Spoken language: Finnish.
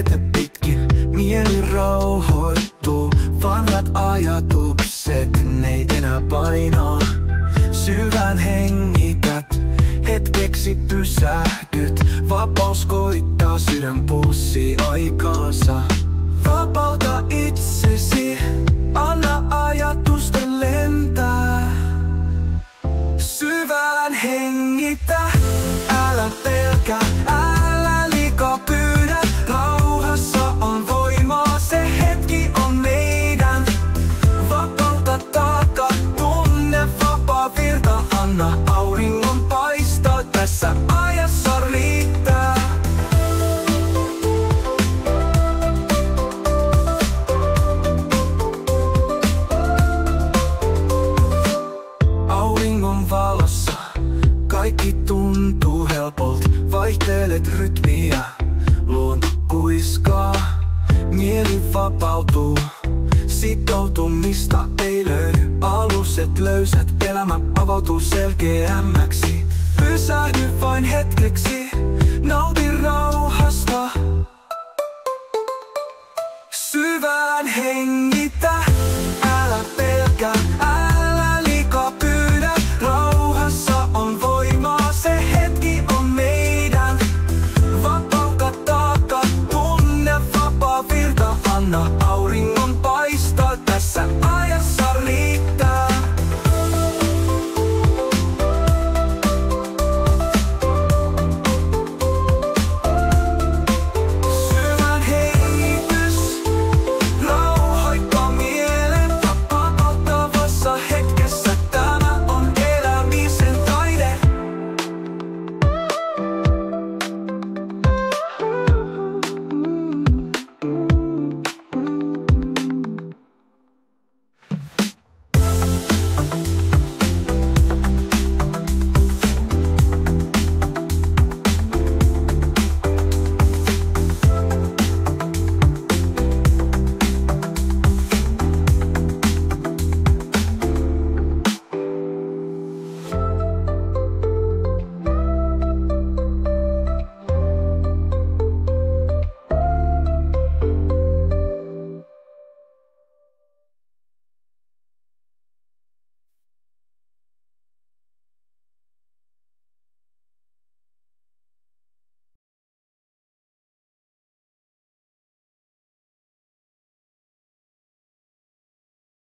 tietä pitkin mieli rauhoittuu. Vanhat ajatukset, ne ei enää painaa. Syvään hengität, hetkeksi pysähdyt. Vapaus koittaa, sydän pulssii aikaansa. Vapauta itsesi, anna ajatusten lentää. Syvään hengitä, älä pelkää, älä liikaa pyydä. Rauhassa on voimaa, se hetki on meidän. Vapautta taaka, tunne vapaa virta. Anna auringon paistaa, tässä ajassa riittää. Auringon valossa kaikki tuntuu helpolta. Vaihtelet rytmiä, luonto kuiskaa. Mieli vapautuu, sitoutumista ei löydy. Aluset löysät, elämä avautuu selkeämmäksi. Pysähdy vain hetkeksi, nauti rauhasta. Syvään hengitä.